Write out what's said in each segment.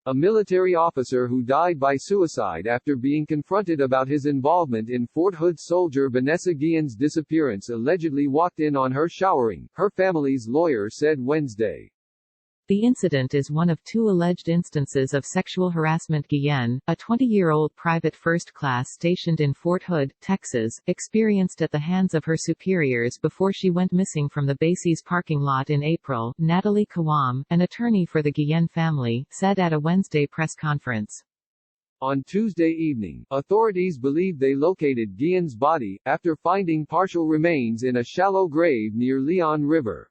a military officer who died by suicide after being confronted about his involvement in Fort Hood soldier Vanessa Guillen's disappearance, allegedly walked in on her showering, her family's lawyer said Wednesday. The incident is one of two alleged instances of sexual harassment Guillen, a 20-year-old private first class stationed in Fort Hood, Texas, experienced at the hands of her superiors before she went missing from the base's parking lot in April, Natalie Kawam, an attorney for the Guillen family, said at a Wednesday press conference. On Tuesday evening, authorities believe they located Guillen's body, after finding partial remains in a shallow grave near Leon River.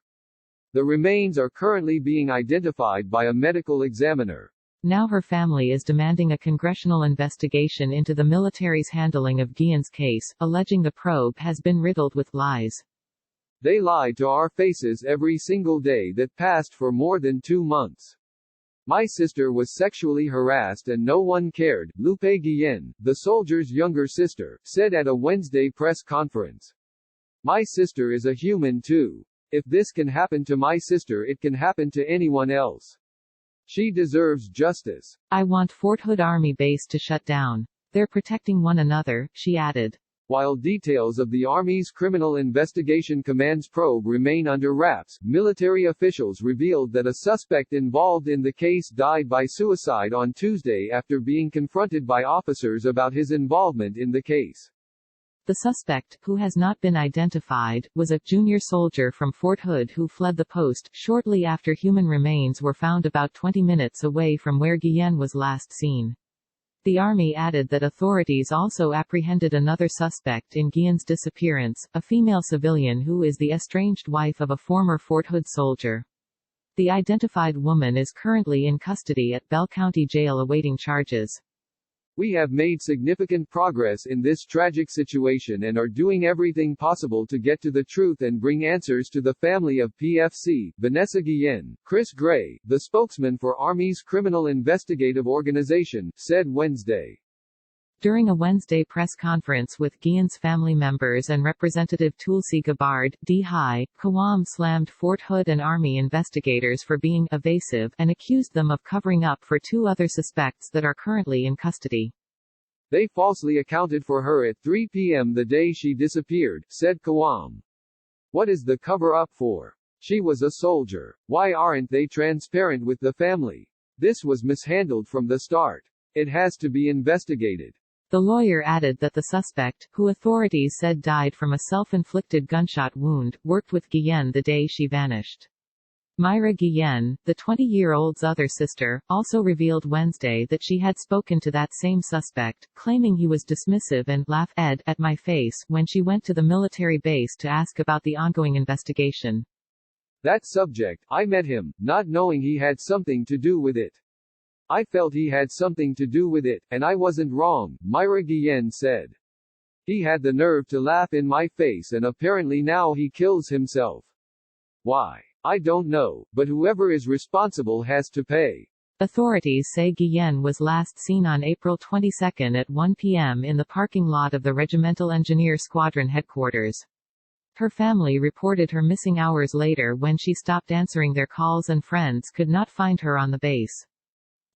The remains are currently being identified by a medical examiner. Now her family is demanding a congressional investigation into the military's handling of Guillen's case, alleging the probe has been riddled with lies. They lied to our faces every single day that passed for more than 2 months. My sister was sexually harassed and no one cared, Lupe Guillen, the soldier's younger sister, said at a Wednesday press conference. My sister is a human too. If this can happen to my sister, it can happen to anyone else. She deserves justice. I want Fort Hood Army Base to shut down. They're protecting one another, she added. While details of the Army's Criminal Investigation Command's probe remain under wraps, military officials revealed that a suspect involved in the case died by suicide on Tuesday after being confronted by officers about his involvement in the case. The suspect, who has not been identified, was a junior soldier from Fort Hood who fled the post shortly after human remains were found about 20 minutes away from where Guillen was last seen. The Army added that authorities also apprehended another suspect in Guillen's disappearance, a female civilian who is the estranged wife of a former Fort Hood soldier. The identified woman is currently in custody at Bell County Jail awaiting charges. We have made significant progress in this tragic situation and are doing everything possible to get to the truth and bring answers to the family of PFC, Vanessa Guillen. Chris Gray, the spokesman for Army's Criminal Investigative Organization, said Wednesday. During a Wednesday press conference with Guillen's family members and Representative Tulsi Gabbard, D-High, Kawam slammed Fort Hood and Army investigators for being evasive and accused them of covering up for 2 other suspects that are currently in custody. They falsely accounted for her at 3 p.m. the day she disappeared, said Kawam. What is the cover-up for? She was a soldier. Why aren't they transparent with the family? This was mishandled from the start. It has to be investigated. The lawyer added that the suspect, who authorities said died from a self-inflicted gunshot wound, worked with Guillen the day she vanished. Myra Guillen, the 20-year-old's other sister, also revealed Wednesday that she had spoken to that same suspect, claiming he was dismissive and laugh Ed at my face when she went to the military base to ask about the ongoing investigation. That subject, I met him, not knowing he had something to do with it. I felt he had something to do with it, and I wasn't wrong, Myra Guillen said. He had the nerve to laugh in my face and apparently now he kills himself. Why? I don't know, but whoever is responsible has to pay. Authorities say Guillen was last seen on April 22 at 1 p.m. in the parking lot of the Regimental Engineer Squadron headquarters. Her family reported her missing hours later when she stopped answering their calls and friends could not find her on the base.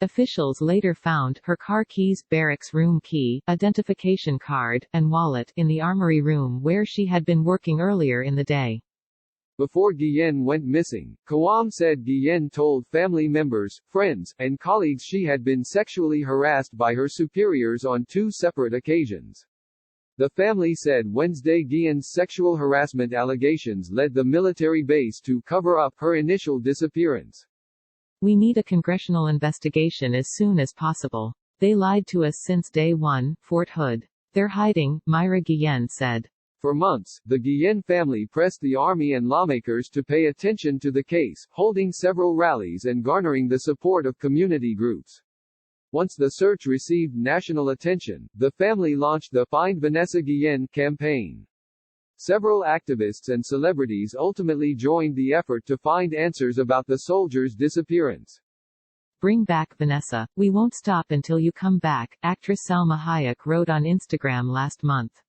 Officials later found her car keys, barracks room key, identification card, and wallet in the armory room where she had been working earlier in the day. Before Guillen went missing, Kawam said Guillen told family members, friends, and colleagues she had been sexually harassed by her superiors on 2 separate occasions. The family said Wednesday Guillen's sexual harassment allegations led the military base to cover up her initial disappearance. We need a congressional investigation as soon as possible. They lied to us since day one, Fort Hood. They're hiding, Myra Guillen said. For months, the Guillen family pressed the Army and lawmakers to pay attention to the case, holding several rallies and garnering the support of community groups. Once the search received national attention, the family launched the Find Vanessa Guillen campaign. Several activists and celebrities ultimately joined the effort to find answers about the soldier's disappearance. Bring back Vanessa. We won't stop until you come back, actress Salma Hayek wrote on Instagram last month.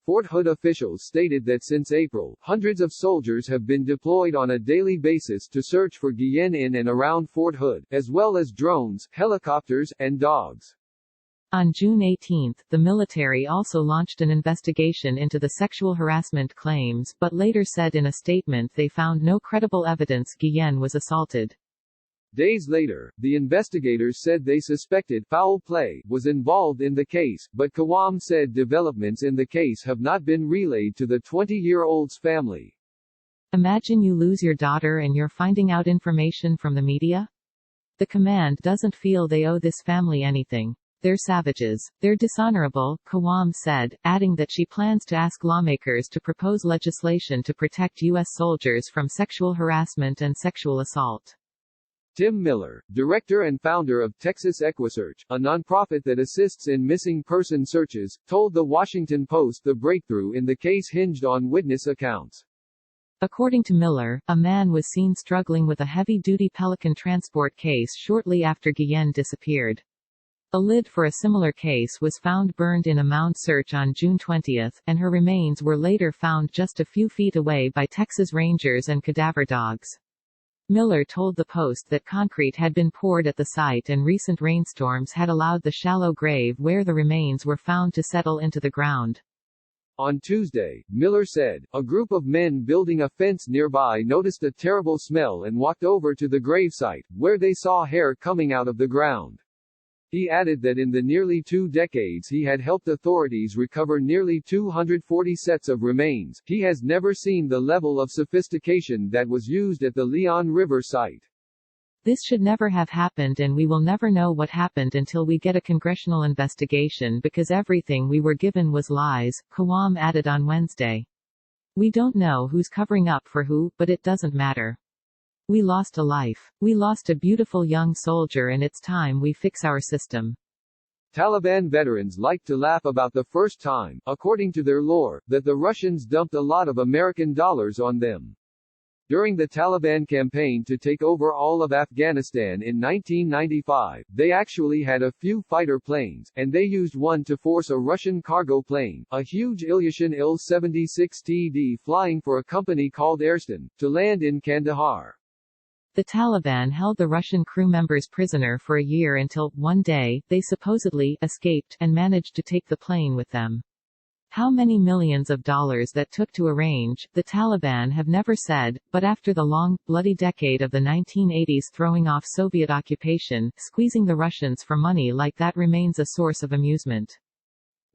Fort Hood officials stated that since April, hundreds of soldiers have been deployed on a daily basis to search for Guillen in and around Fort Hood, as well as drones, helicopters, and dogs. On June 18, the military also launched an investigation into the sexual harassment claims, but later said in a statement they found no credible evidence Guillen was assaulted. Days later, the investigators said they suspected foul play was involved in the case, but Kawam said developments in the case have not been relayed to the 20-year-old's family. Imagine you lose your daughter and you're finding out information from the media? The command doesn't feel they owe this family anything. They're savages. They're dishonorable, Kawam said, adding that she plans to ask lawmakers to propose legislation to protect U.S. soldiers from sexual harassment and sexual assault. Tim Miller, director and founder of Texas EquiSearch, a nonprofit that assists in missing person searches, told The Washington Post the breakthrough in the case hinged on witness accounts. According to Miller, a man was seen struggling with a heavy-duty Pelican transport case shortly after Guillen disappeared. A lid for a similar case was found burned in a mound search on June 20, and her remains were later found just a few feet away by Texas Rangers and cadaver dogs. Miller told the Post that concrete had been poured at the site and recent rainstorms had allowed the shallow grave where the remains were found to settle into the ground. On Tuesday, Miller said, a group of men building a fence nearby noticed a terrible smell and walked over to the gravesite, where they saw hair coming out of the ground. He added that in the nearly 2 decades he had helped authorities recover nearly 240 sets of remains, he has never seen the level of sophistication that was used at the Leon River site. This should never have happened and we will never know what happened until we get a congressional investigation because everything we were given was lies, Kawam added on Wednesday. We don't know who's covering up for who, but it doesn't matter. We lost a life. We lost a beautiful young soldier and it's time we fix our system. Taliban veterans like to laugh about the first time, according to their lore, that the Russians dumped a lot of American dollars on them. During the Taliban campaign to take over all of Afghanistan in 1995, they actually had a few fighter planes, and they used one to force a Russian cargo plane, a huge Ilyushin Il-76TD flying for a company called Harassed, to land in Kandahar. The Taliban held the Russian crew members prisoner for a year until, one day, they supposedly escaped and managed to take the plane with them. How many millions of dollars that took to arrange, the Taliban have never said, but after the long, bloody decade of the 1980s throwing off Soviet occupation, squeezing the Russians for money like that remains a source of amusement.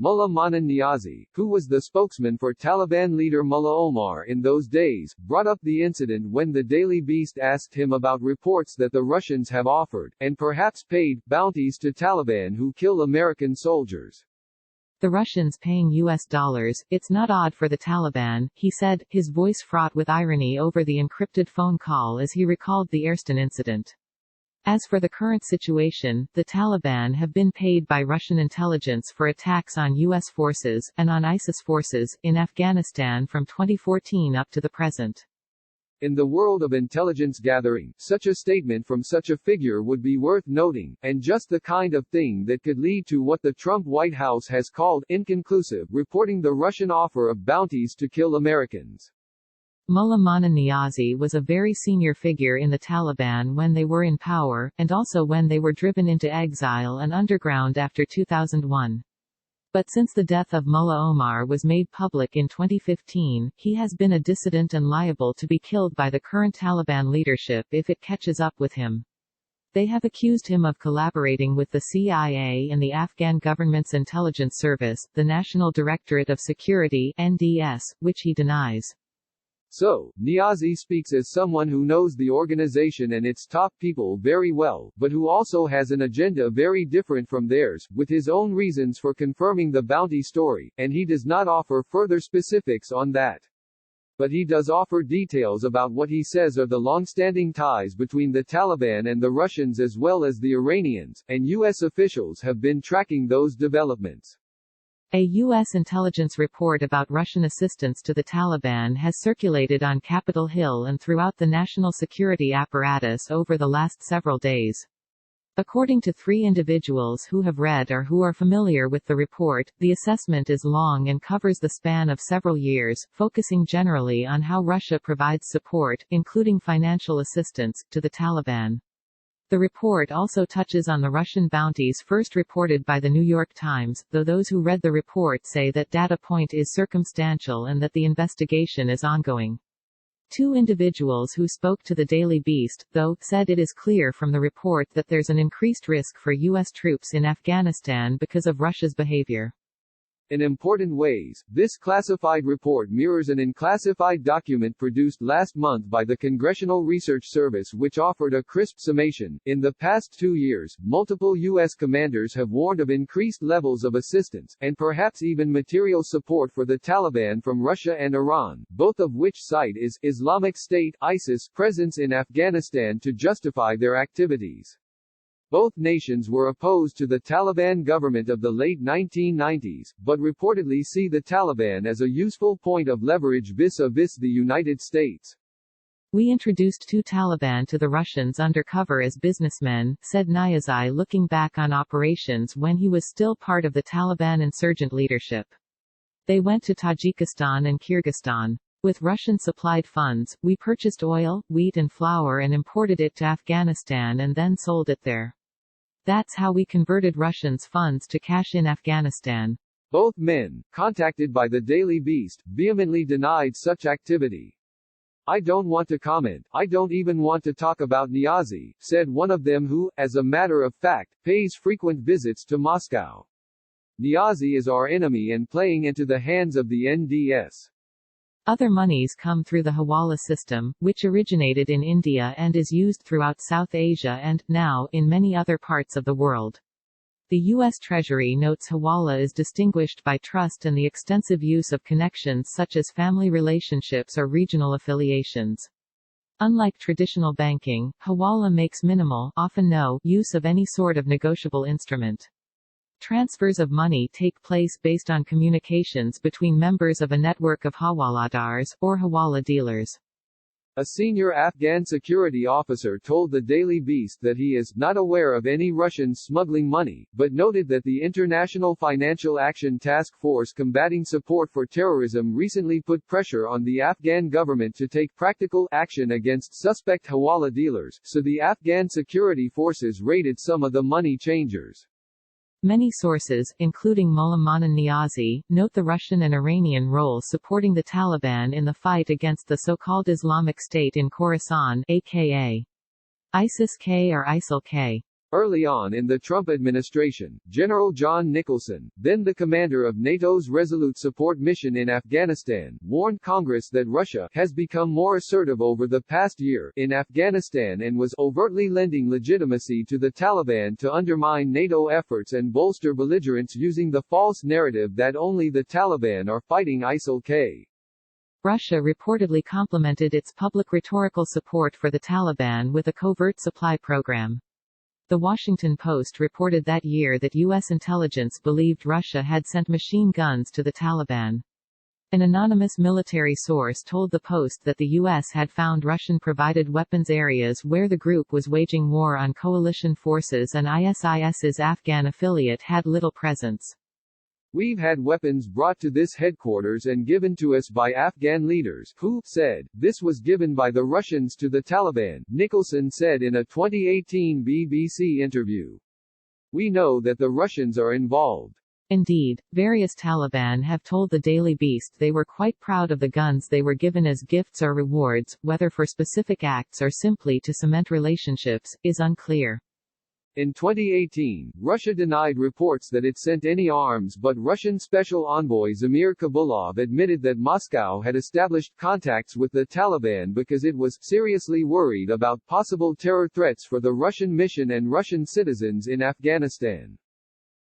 Mullah Manan Niazi, who was the spokesman for Taliban leader Mullah Omar in those days, brought up the incident when the Daily Beast asked him about reports that the Russians have offered, and perhaps paid, bounties to Taliban who kill American soldiers. The Russians paying U.S. dollars, it's not odd for the Taliban, he said, his voice fraught with irony over the encrypted phone call as he recalled the Harassed incident. As for the current situation, the Taliban have been paid by Russian intelligence for attacks on U.S. forces, and on ISIS forces, in Afghanistan from 2014 up to the present. In the world of intelligence gathering, such a statement from such a figure would be worth noting, and just the kind of thing that could lead to what the Trump White House has called inconclusive reporting the Russian offer of bounties to kill Americans. Mullah Manan Niazi was a very senior figure in the Taliban when they were in power, and also when they were driven into exile and underground after 2001. But since the death of Mullah Omar was made public in 2015, he has been a dissident and liable to be killed by the current Taliban leadership if it catches up with him. They have accused him of collaborating with the CIA and the Afghan government's intelligence service, the National Directorate of Security (NDS), which he denies. So, Niazi speaks as someone who knows the organization and its top people very well, but who also has an agenda very different from theirs, with his own reasons for confirming the bounty story, and he does not offer further specifics on that. But he does offer details about what he says are the long-standing ties between the Taliban and the Russians as well as the Iranians, and U.S. officials have been tracking those developments. A U.S. intelligence report about Russian assistance to the Taliban has circulated on Capitol Hill and throughout the national security apparatus over the last several days. According to 3 individuals who have read or who are familiar with the report, the assessment is long and covers the span of several years, focusing generally on how Russia provides support, including financial assistance, to the Taliban. The report also touches on the Russian bounties first reported by the New York Times, though those who read the report say that data point is circumstantial and that the investigation is ongoing. 2 individuals who spoke to the Daily Beast, though, said it is clear from the report that there's an increased risk for U.S. troops in Afghanistan because of Russia's behavior. In important ways, this classified report mirrors an unclassified document produced last month by the Congressional Research Service, which offered a crisp summation. In the past 2 years, multiple U.S. commanders have warned of increased levels of assistance, and perhaps even material support for the Taliban from Russia and Iran, both of which cite Islamic State (ISIS) presence in Afghanistan to justify their activities. Both nations were opposed to the Taliban government of the late 1990s, but reportedly see the Taliban as a useful point of leverage vis-a-vis the United States. We introduced 2 Taliban to the Russians undercover as businessmen, said Niazi, looking back on operations when he was still part of the Taliban insurgent leadership. They went to Tajikistan and Kyrgyzstan. With Russian-supplied funds, we purchased oil, wheat and flour and imported it to Afghanistan and then sold it there. That's how we converted Russians' funds to cash in Afghanistan. Both men, contacted by the Daily Beast, vehemently denied such activity. I don't want to comment, I don't even want to talk about Niazi, said one of them who, as a matter of fact, pays frequent visits to Moscow. Niazi is our enemy and playing into the hands of the NDS. Other monies come through the Hawala system, which originated in India and is used throughout South Asia and, now, in many other parts of the world. The U.S. Treasury notes Hawala is distinguished by trust and the extensive use of connections such as family relationships or regional affiliations. Unlike traditional banking, Hawala makes minimal, often no, use of any sort of negotiable instrument. Transfers of money take place based on communications between members of a network of Hawaladars, or Hawala dealers. A senior Afghan security officer told the Daily Beast that he is not aware of any Russians smuggling money, but noted that the International Financial Action Task Force combating support for terrorism recently put pressure on the Afghan government to take practical action against suspect Hawala dealers, so the Afghan security forces raided some of the money changers. Many sources, including Mullah Manan Niazi, note the Russian and Iranian role supporting the Taliban in the fight against the so-called Islamic State in Khorasan, aka ISIS-K or ISIL-K. Early on in the Trump administration, General John Nicholson, then the commander of NATO's Resolute Support Mission in Afghanistan, warned Congress that Russia has become more assertive over the past year in Afghanistan and was overtly lending legitimacy to the Taliban to undermine NATO efforts and bolster belligerence using the false narrative that only the Taliban are fighting ISIL-K. Russia reportedly complemented its public rhetorical support for the Taliban with a covert supply program. The Washington Post reported that year that U.S. intelligence believed Russia had sent machine guns to the Taliban. An anonymous military source told the Post that the U.S. had found Russian-provided weapons areas where the group was waging war on coalition forces and ISIS's Afghan affiliate had little presence. We've had weapons brought to this headquarters and given to us by Afghan leaders, who said, this was given by the Russians to the Taliban, Nicholson said in a 2018 BBC interview. We know that the Russians are involved. Indeed, various Taliban have told the Daily Beast they were quite proud of the guns they were given as gifts or rewards, whether for specific acts or simply to cement relationships, is unclear. In 2018, Russia denied reports that it sent any arms, but Russian Special Envoy Zamir Kabulov admitted that Moscow had established contacts with the Taliban because it was seriously worried about possible terror threats for the Russian mission and Russian citizens in Afghanistan.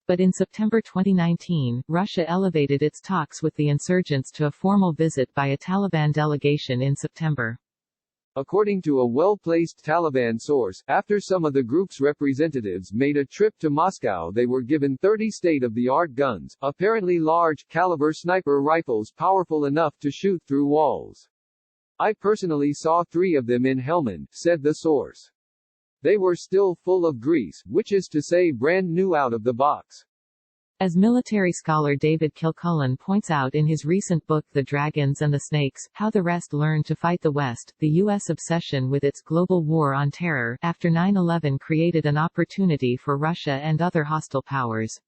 But in September 2019, Russia elevated its talks with the insurgents to a formal visit by a Taliban delegation in September. According to a well-placed Taliban source, after some of the group's representatives made a trip to Moscow, they were given 30 state-of-the-art guns, apparently large-caliber sniper rifles powerful enough to shoot through walls. I personally saw 3 of them in Helmand, said the source. They were still full of grease, which is to say brand new out of the box. As military scholar David Kilcullen points out in his recent book The Dragons and the Snakes, How the Rest Learned to Fight the West, the U.S. obsession with its global war on terror after 9/11 created an opportunity for Russia and other hostile powers.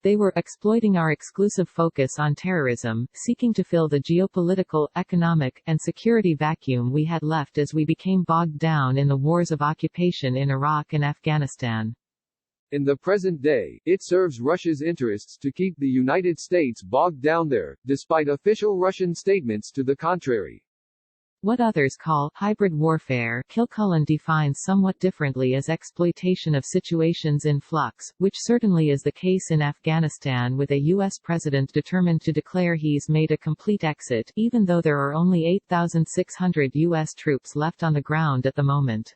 They were exploiting our exclusive focus on terrorism, seeking to fill the geopolitical, economic, and security vacuum we had left as we became bogged down in the wars of occupation in Iraq and Afghanistan. In the present day, it serves Russia's interests to keep the United States bogged down there, despite official Russian statements to the contrary. What others call hybrid warfare, Kilcullen defines somewhat differently as exploitation of situations in flux, which certainly is the case in Afghanistan with a U.S. president determined to declare he's made a complete exit, even though there are only 8,600 U.S. troops left on the ground at the moment.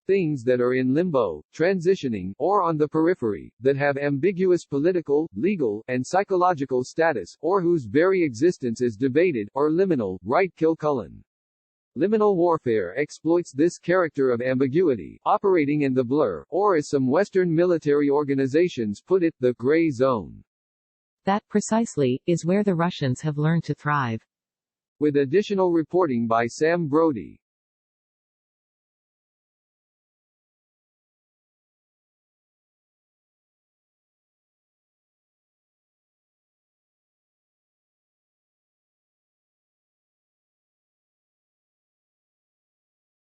Things that are in limbo, transitioning, or on the periphery, that have ambiguous political, legal, and psychological status, or whose very existence is debated, or liminal, write Kilcullen. Liminal warfare exploits this character of ambiguity, operating in the blur, or as some Western military organizations put it, the gray zone. That, precisely, is where the Russians have learned to thrive. With additional reporting by Sam Brody.